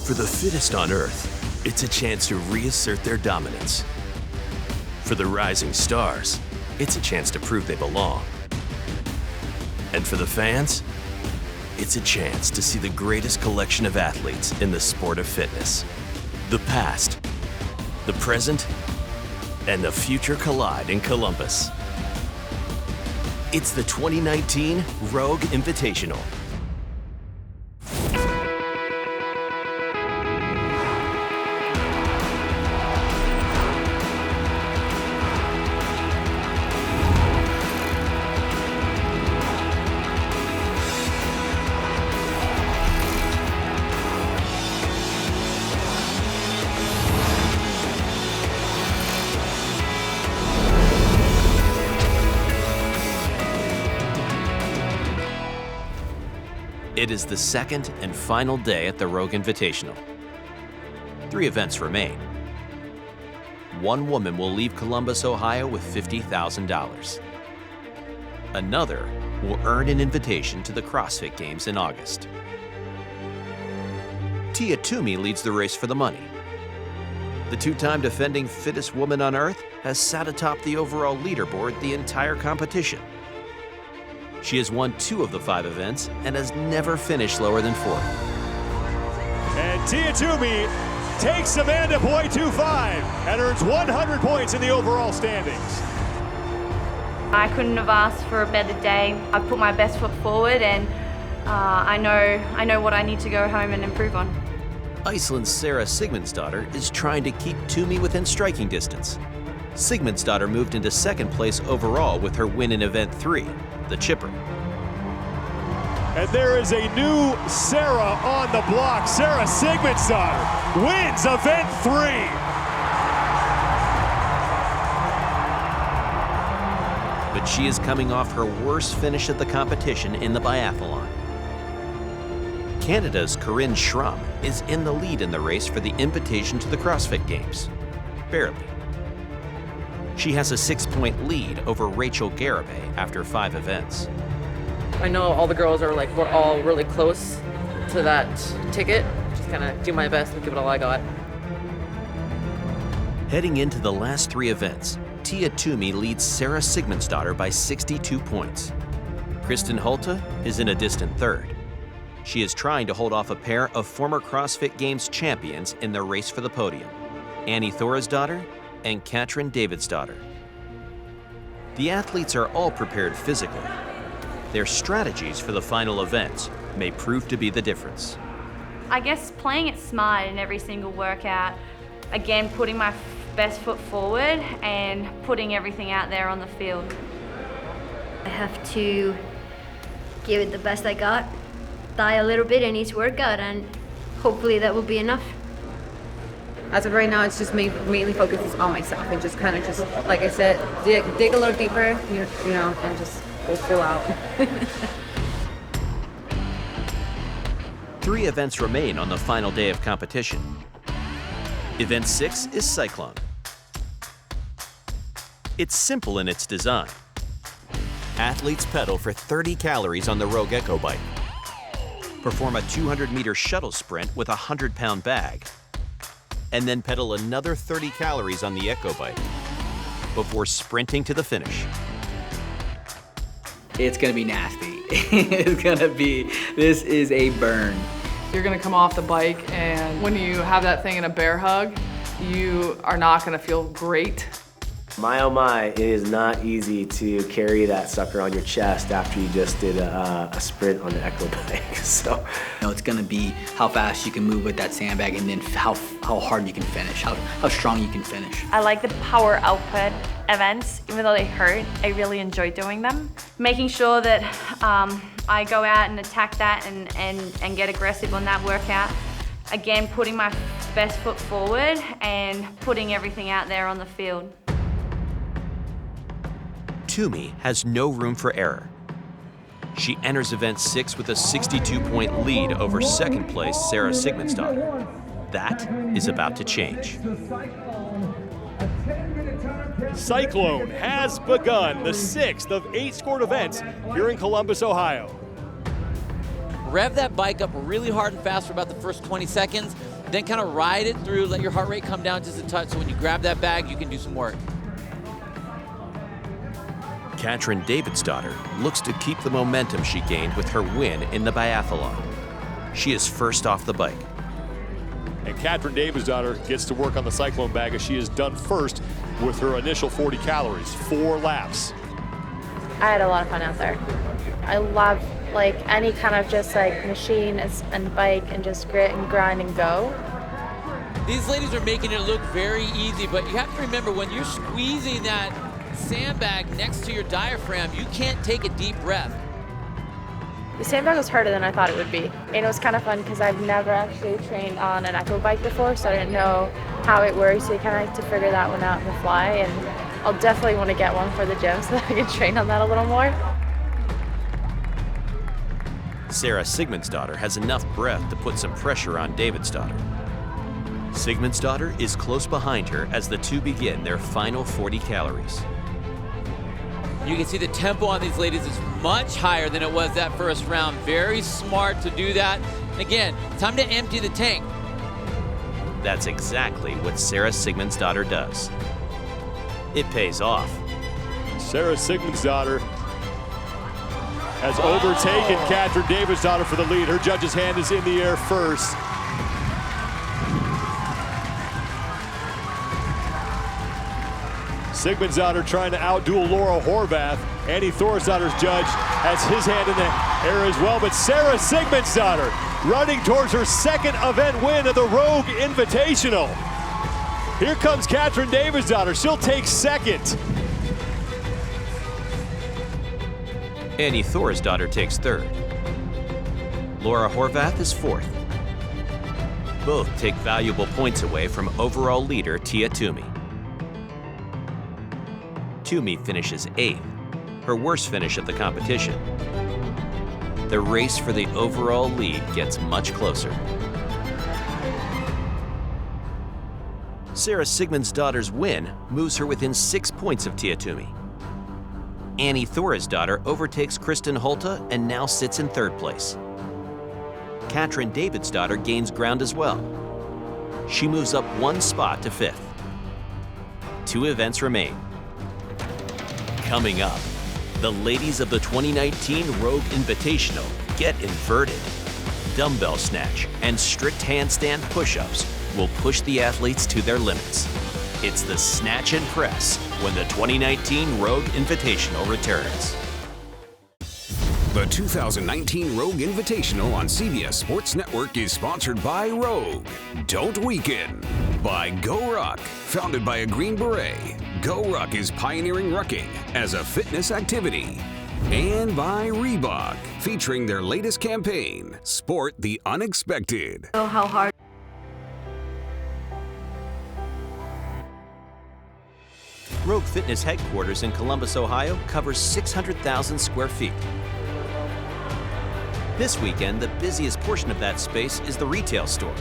For the fittest on Earth, it's a chance to reassert their dominance. For the rising stars, it's a chance to prove they belong. And for the fans, it's a chance to see the greatest collection of athletes in the sport of fitness. The past, the present, and the future collide in Columbus. It's the 2019 Rogue Invitational. It is the second and final day at the Rogue Invitational. 3 events remain. One woman will leave Columbus, Ohio with $50,000. Another will earn an invitation to the CrossFit Games in August. Tia Toomey leads the race for the money. The 2-time defending fittest woman on earth has sat atop the overall leaderboard the entire competition. She has won 2 of the 5 events and has never finished lower than 4th. And Tia Toomey takes Amanda Boy 2-5 and earns 100 points in the overall standings. I couldn't have asked for a better day. I've put my best foot forward, and I know what I need to go home and improve on. Iceland's Sara Sigmundsdottir is trying to keep Toomey within striking distance. Sigmundsdottir moved into 2nd place overall with her win in event 3. The chipper. And there is a new Sara on the block. Sara Sigmundsdottir wins event 3. But she is coming off her worst finish at the competition in the biathlon. Canada's Corinne Schramm is in the lead in the race for the invitation to the CrossFit Games. Barely. She has a 6-point lead over Rachel Garibay after 5 events. I know all the girls are we're all really close to that ticket. Just kind of do my best and give it all I got. Heading into the last 3 events, Tia Toomey leads Sara Sigmundsdottir by 62 points. Kristen Holte is in a distant 3rd. She is trying to hold off a pair of former CrossFit Games champions in their race for the podium, Annie Thorisdottir and Katrin Davidsdottir. The athletes are all prepared physically. Their strategies for the final events may prove to be the difference. I guess playing it smart in every single workout, again putting my best foot forward and putting everything out there on the field. I have to give it the best I got, die a little bit in each workout, and hopefully that will be enough. As of right now, it's just mainly focuses on myself and just kind of like I said, dig a little deeper, you know, and just go full out. 3 events remain on the final day of competition. Event 6 is Cyclone. It's simple in its design. Athletes pedal for 30 calories on the Rogue Echo bike, perform a 200-meter shuttle sprint with a 100-pound bag, and then pedal another 30 calories on the Echo bike before sprinting to the finish. It's gonna be nasty. This is a burn. You're gonna come off the bike, and when you have that thing in a bear hug, you are not gonna feel great. My oh my, it is not easy to carry that sucker on your chest after you just did a sprint on the Echo bike. So, It's gonna be how fast you can move with that sandbag, and then how hard you can finish, how strong you can finish. I like the power output events, even though they hurt. I really enjoy doing them. Making sure that I go out and attack that and get aggressive on that workout. Again, putting my best foot forward and putting everything out there on the field. Toomey has no room for error. She enters event 6 with a 62-point lead over 2nd place Sara Sigmundsdottir. That is about to change. Cyclone has begun, the 6th of 8 scored events here in Columbus, Ohio. Rev that bike up really hard and fast for about the first 20 seconds. then kind of ride it through, let your heart rate come down just a touch, so when you grab that bag, you can do some work. Katrin Davidsdottir looks to keep the momentum she gained with her win in the biathlon. She is first off the bike. And Katrin Davidsdottir gets to work on the Cyclone bag as she is done first with her initial 40 calories, 4 laps. I had a lot of fun out there. I love like any kind of just like machine and bike and just grit and grind and go. These ladies are making it look very easy, but you have to remember when you're squeezing that sandbag next to your diaphragm, you can't take a deep breath. The sandbag was harder than I thought it would be. And it was kind of fun because I've never actually trained on an echo bike before, so I didn't know how it works. So you kind of have to figure that one out on the fly. And I'll definitely want to get one for the gym so that I can train on that a little more. Sara Sigmundsdottir has enough breath to put some pressure on Davidsdottir. Sigmundsdottir is close behind her as the two begin their final 40 calories. You can see the tempo on these ladies is much higher than it was that first round. Very smart to do that. And again, time to empty the tank. That's exactly what Sara Sigmundsdottir does. It pays off. Sara Sigmundsdottir has overtaken Katrin Davidsdottir for the lead. Her judge's hand is in the air first. Sigmundsdottir trying to outduel Laura Horvath. Annie Thorisdottir's judge has his hand in the air as well, but Sara Sigmundsdottir running towards her second event win of the Rogue Invitational. Here comes Katrin Davidsdottir. She'll take second. Annie Thorisdottir takes third. Laura Horvath is fourth. Both take valuable points away from overall leader Tia-Clair Toomey. Toomey finishes 8th, her worst finish of the competition. The race for the overall lead gets much closer. Sara Sigmundsdottir's win moves her within 6 points of Tia-Clair Toomey. Annie Thorisdottir overtakes Kristen Holta and now sits in 3rd place. Katrin Davidsdottir gains ground as well. She moves up 1 spot to 5th. 2 events remain. Coming up, the ladies of the 2019 Rogue Invitational get inverted. Dumbbell snatch and strict handstand push-ups will push the athletes to their limits. It's the Snatch and Press when the 2019 Rogue Invitational returns. The 2019 Rogue Invitational on CBS Sports Network is sponsored by Rogue. Don't weaken. By Go Ruck. Founded by a Green Beret, Go Ruck is pioneering rucking as a fitness activity. And by Reebok, featuring their latest campaign, Sport the Unexpected. Oh, how hard. Rogue Fitness headquarters in Columbus, Ohio covers 600,000 square feet. This weekend, the busiest portion of that space is the retail store.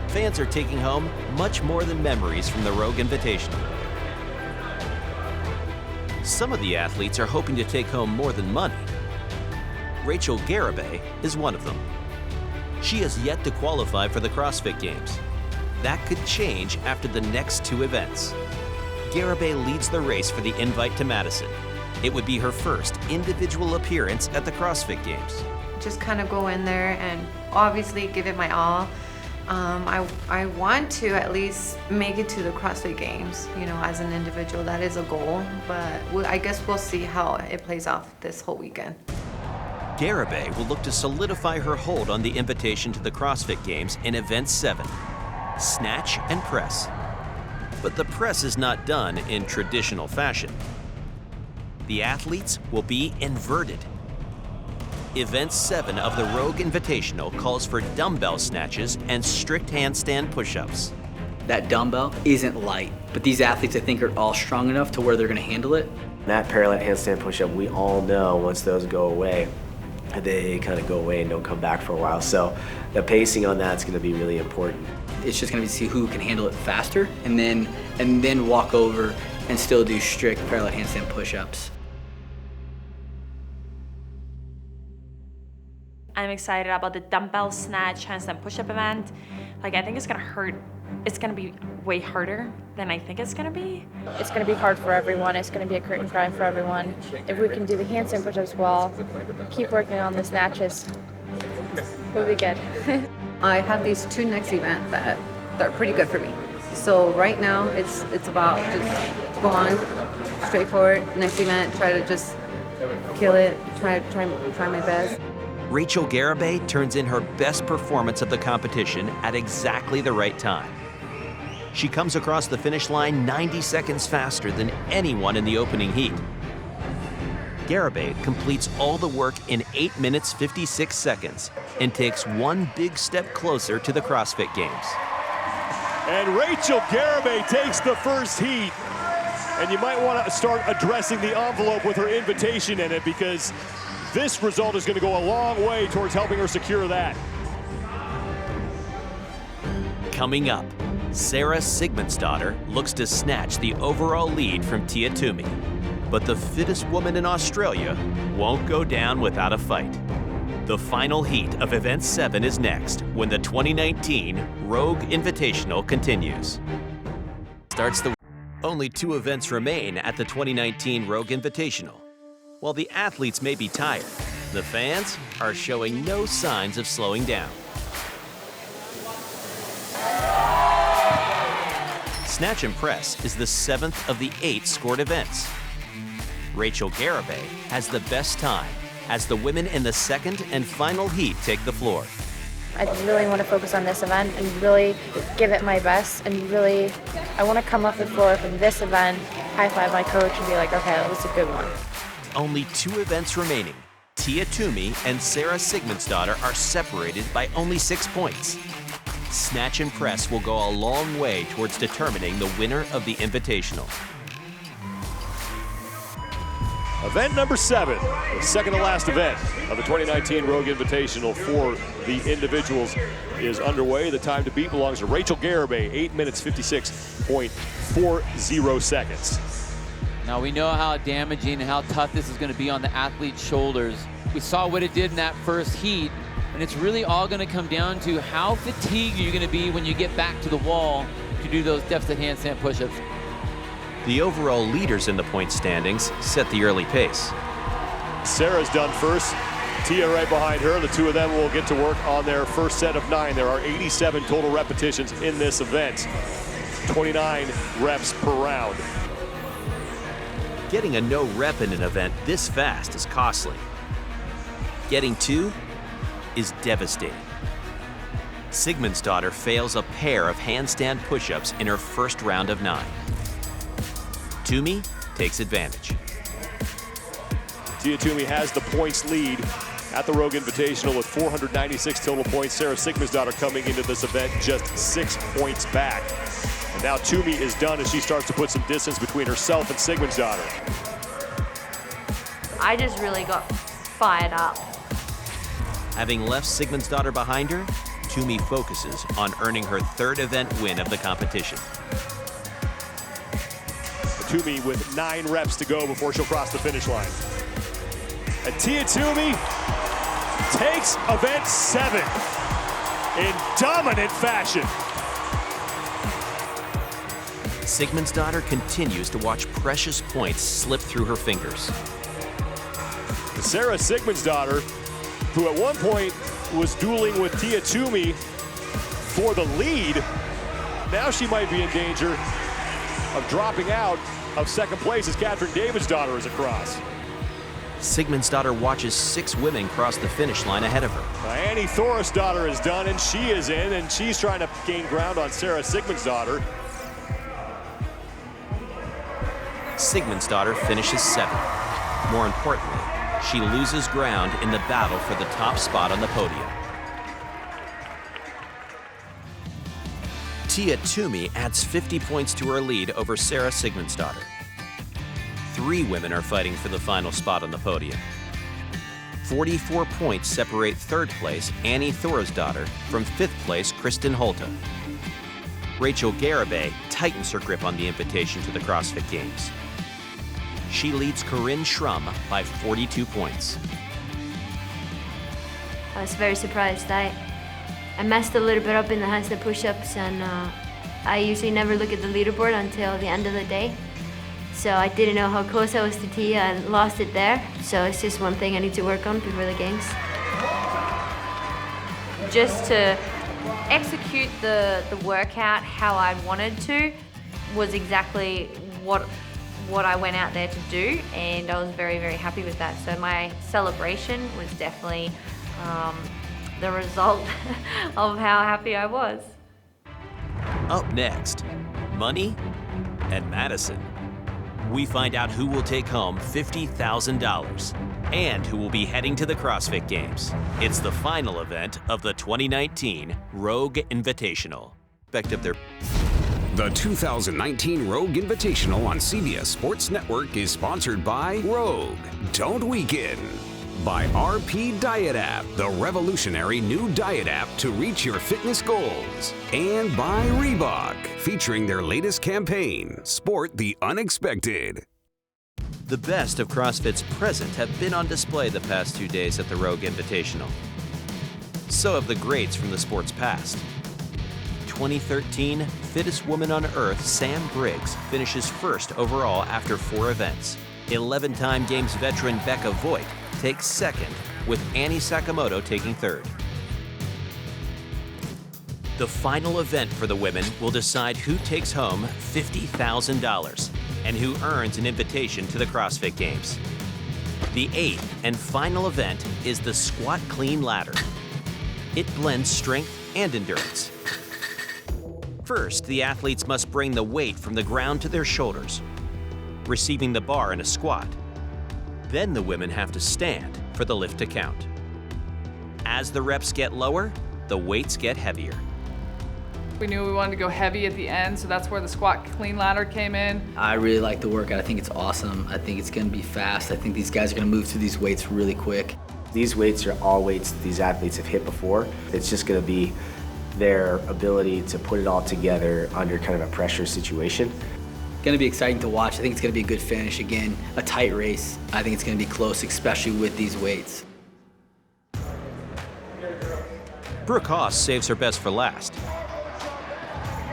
Fans are taking home much more than memories from the Rogue Invitational. Some of the athletes are hoping to take home more than money. Rachel Garibay is one of them. She has yet to qualify for the CrossFit Games. That could change after the next 2 events. Garibay leads the race for the invite to Madison. It would be her first individual appearance at the CrossFit Games. Just kind of go in there and obviously give it my all. I want to at least make it to the CrossFit Games, you know, as an individual. That is a goal, but I guess we'll see how it plays off this whole weekend. Garibay will look to solidify her hold on the invitation to the CrossFit Games in Event 7, Snatch and Press. But the press is not done in traditional fashion. The athletes will be inverted. Event 7 of the Rogue Invitational calls for dumbbell snatches and strict handstand push-ups. That dumbbell isn't light, but these athletes I think are all strong enough to where they're gonna handle it. That Parallette handstand push-up, we all know once those go away, they kind of go away and don't come back for a while. So the pacing on that's gonna be really important. It's just gonna be to see who can handle it faster and then walk over and still do strict Parallette handstand push-ups. I'm excited about the dumbbell snatch handstand push-up event. Like, I think it's gonna hurt. It's gonna be way harder than I think it's gonna be. It's going to be hard for everyone. It's going to be a curtain grind for everyone. If we can do the handstand push-ups well, keep working on the snatches, we'll be good. I have these 2 next events that are pretty good for me. So right now it's about just go on, straightforward, next event, try to just kill it, try my best. Rachel Garibay turns in her best performance of the competition at exactly the right time. She comes across the finish line 90 seconds faster than anyone in the opening heat. Garibay completes all the work in 8 minutes 56 seconds and takes one big step closer to the CrossFit Games. And Rachel Garibay takes the first heat. And you might want to start addressing the envelope with her invitation in it, because this result is going to go a long way towards helping her secure that. Coming up, Sara Sigmundsdottir looks to snatch the overall lead from Tia-Clair Toomey. But the fittest woman in Australia won't go down without a fight. The final heat of Event 7 is next when the 2019 Rogue Invitational continues. Only 2 events remain at the 2019 Rogue Invitational. While the athletes may be tired, the fans are showing no signs of slowing down. Snatch and Press is the 7th of the 8 scored events. Rachel Garibay has the best time as the women in the second and final heat take the floor. I really want to focus on this event and really give it my best, and really, I want to come off the floor from this event, high-five my coach and be like, okay, that was a good one. Only 2 events remaining. Tia-Clair Toomey and Sara Sigmundsdottir are separated by only 6 points. Snatch and Press will go a long way towards determining the winner of the Invitational. Event number 7, the second to last event of the 2019 Rogue Invitational for the individuals is underway. The time to beat belongs to Rachel Garibay, 8 minutes 56.40 seconds. Now we know how damaging and how tough this is going to be on the athlete's shoulders. We saw what it did in that first heat, and it's really all going to come down to how fatigued you're going to be when you get back to the wall to do those deficit handstand push-ups. The overall leaders in the point standings set the early pace. Sara's done first, Tia right behind her. The 2 of them will get to work on their first set of 9. There are 87 total repetitions in this event, 29 reps per round. Getting a no rep in an event this fast is costly. Getting 2 is devastating. Sigmundsdottir fails a pair of handstand push-ups in her first round of 9. Toomey takes advantage. Tia-Clair Toomey has the points lead at the Rogue Invitational with 496 total points. Sara Sigmundsdottir coming into this event just 6 points back. And now Toomey is done as she starts to put some distance between herself and Sigmundsdottir. I just really got fired up. Having left Sigmundsdottir behind her, Toomey focuses on earning her 3rd event win of the competition. Toomey with 9 reps to go before she'll cross the finish line. And Tia-Clair Toomey takes event 7 in dominant fashion. Sigmundsdottir continues to watch precious points slip through her fingers. Sara Sigmundsdottir, who at one point was dueling with Tia-Clair Toomey for the lead, now she might be in danger of dropping out of second place as Catherine Davidsdottir is across. Sigmundsdottir watches 6 women cross the finish line ahead of her. Annie Thorisdottir is done, and she is in, and she's trying to gain ground on Sara Sigmundsdottir. Sigmundsdottir finishes 7th. More importantly, she loses ground in the battle for the top spot on the podium. Tia-Clair Toomey adds 50 points to her lead over Sara Sigmundsdottir. 3 women are fighting for the final spot on the podium. 44 points separate 3rd place Annie Thorisdottir from 5th place Kristen Holta. Rachel Garibay tightens her grip on the invitation to the CrossFit Games. She leads Corinne Schrum by 42 points. I was very surprised. I messed a little bit up in the handstand push-ups, and I usually never look at the leaderboard until the end of the day. So I didn't know how close I was to Tia and lost it there. So it's just one thing I need to work on before the games. Just to execute the workout how I wanted to was exactly what I went out there to do, and I was very, very happy with that. So my celebration was definitely the result of how happy I was. Up next, Money and Madison. We find out who will take home $50,000 and who will be heading to the CrossFit Games. It's the final event of the 2019 Rogue Invitational. The 2019 Rogue Invitational on CBS Sports Network is sponsored by Rogue. Don't Weaken. By RP Diet App, the revolutionary new diet app to reach your fitness goals. And by Reebok, featuring their latest campaign, Sport the Unexpected. The best of CrossFit's present have been on display the past 2 days at the Rogue Invitational. So have the greats from the sport's past. 2013 Fittest Woman on Earth Sam Briggs finishes first overall after 4 events. 11-time Games veteran Becca Voigt takes second, with Annie Sakamoto taking third. The final event for the women will decide who takes home $50,000 and who earns an invitation to the CrossFit Games. The 8th and final event is the Squat Clean Ladder. It blends strength and endurance. First, the athletes must bring the weight from the ground to their shoulders, receiving the bar in a squat. Then the women have to stand for the lift to count. As the reps get lower, the weights get heavier. We knew we wanted to go heavy at the end, so that's where the squat clean ladder came in. I really like the workout. I think it's awesome. I think it's gonna be fast. I think these guys are gonna move through these weights really quick. These weights are all weights these athletes have hit before. It's just gonna be their ability to put it all together under kind of a pressure situation. Gonna be exciting to watch. I think it's gonna be a good finish. Again, a tight race. I think it's gonna be close, especially with these weights. Brooke Haas saves her best for last.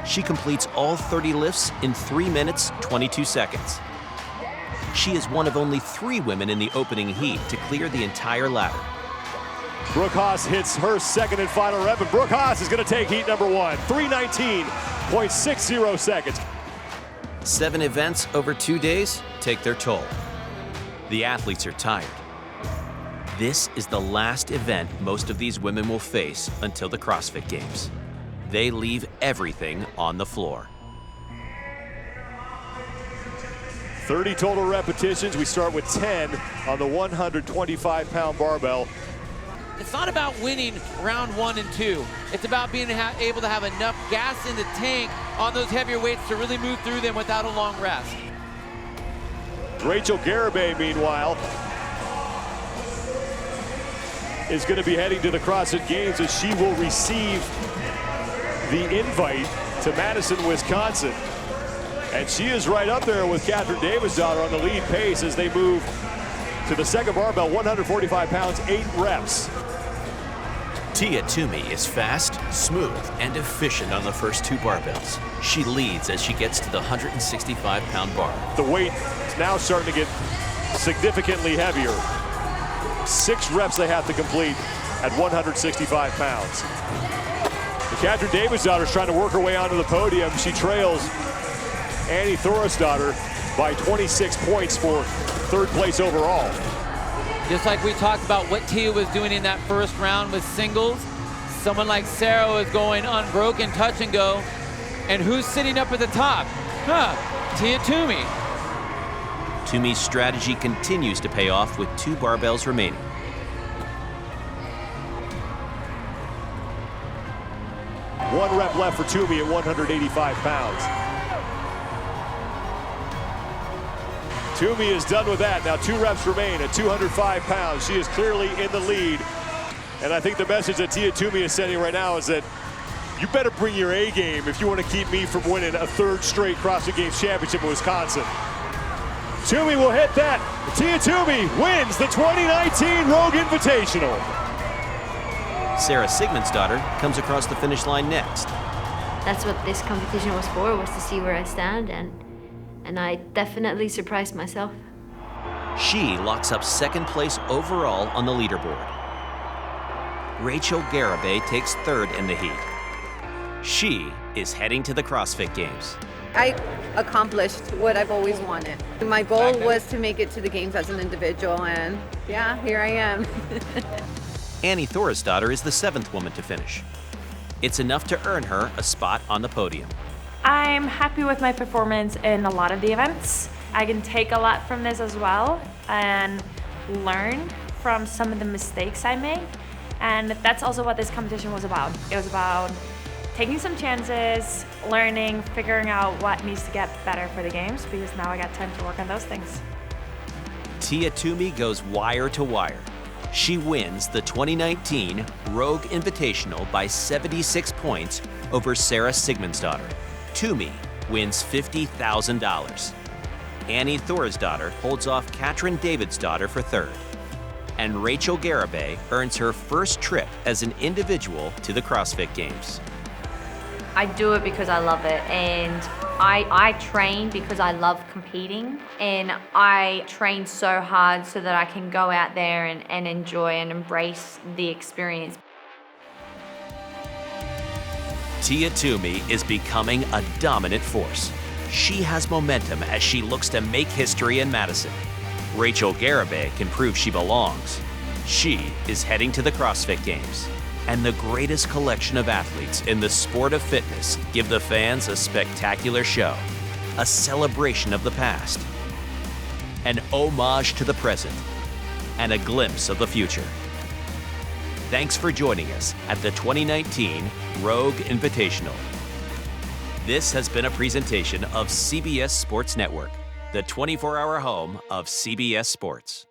She completes all 30 lifts in 3 minutes, 22 seconds. She is one of only 3 women in the opening heat to clear the entire ladder. Brooke Haas hits her second and final rep, and Brooke Haas is going to take heat number 1, 3:19.60 seconds. 7 events over 2 days take their toll. The athletes are tired. This is the last event most of these women will face until the CrossFit Games. They leave everything on the floor. 30 total repetitions. We start with 10 on the 125-pound barbell. It's not about winning round 1 and 2. It's about being able to have enough gas in the tank on those heavier weights to really move through them without a long rest. Rachel Garibay, meanwhile, is going to be heading to the CrossFit Games as she will receive the invite to Madison, Wisconsin. And she is right up there with Catherine Davidsdottir on the lead pace as they move to the second barbell, 145 pounds, 8 reps. Tia Toomey is fast, smooth, and efficient on the first 2 barbells. She leads as she gets to the 165-pound bar. The weight is now starting to get significantly heavier. 6 reps they have to complete at 165 pounds. Catherine Davidsdottir is trying to work her way onto the podium. She trails Annie Thorisdottir by 26 points for 3rd place overall. Just like we talked about what Tia was doing in that first round with singles, someone like Sara was going unbroken, touch and go. And who's sitting up at the top? Tia Toomey. Toomey's strategy continues to pay off with 2 barbells remaining. One rep left for Toomey at 185 pounds. Toomey is done with that. Now 2 reps remain at 205 pounds. She is clearly in the lead. And I think the message that Tia Toomey is sending right now is that you better bring your A game if you want to keep me from winning a 3rd straight CrossFit Games championship in Wisconsin. Toomey will hit that. Tia Toomey wins the 2019 Rogue Invitational. Sara Sigmundsdottir comes across the finish line next. That's what this competition was for, was to see where I stand, and I definitely surprised myself. She locks up second place overall on the leaderboard. Rachel Garibay takes third in the heat. She is heading to the CrossFit Games. I accomplished what I've always wanted. My goal was to make it to the games as an individual, and yeah, here I am. Annie Thorisdottir is the 7th woman to finish. It's enough to earn her a spot on the podium. I'm happy with my performance in a lot of the events. I can take a lot from this as well and learn from some of the mistakes I made. And that's also what this competition was about. It was about taking some chances, learning, figuring out what needs to get better for the games, because now I got time to work on those things. Tia Toomey goes wire to wire. She wins the 2019 Rogue Invitational by 76 points over Sara Sigmundsdottir. Toomey wins $50,000. Annie Thorisdottir holds off Katrin Davidsdottir for third. And Rachel Garibay earns her first trip as an individual to the CrossFit Games. I do it because I love it, and I train because I love competing, and I train so hard so that I can go out there and enjoy and embrace the experience. Tia Toomey is becoming a dominant force. She has momentum as she looks to make history in Madison. Rachel Garibay can prove she belongs. She is heading to the CrossFit Games. And the greatest collection of athletes in the sport of fitness give the fans a spectacular show, a celebration of the past, an homage to the present, and a glimpse of the future. Thanks for joining us at the 2019 Rogue Invitational. This has been a presentation of CBS Sports Network, the 24-hour home of CBS Sports.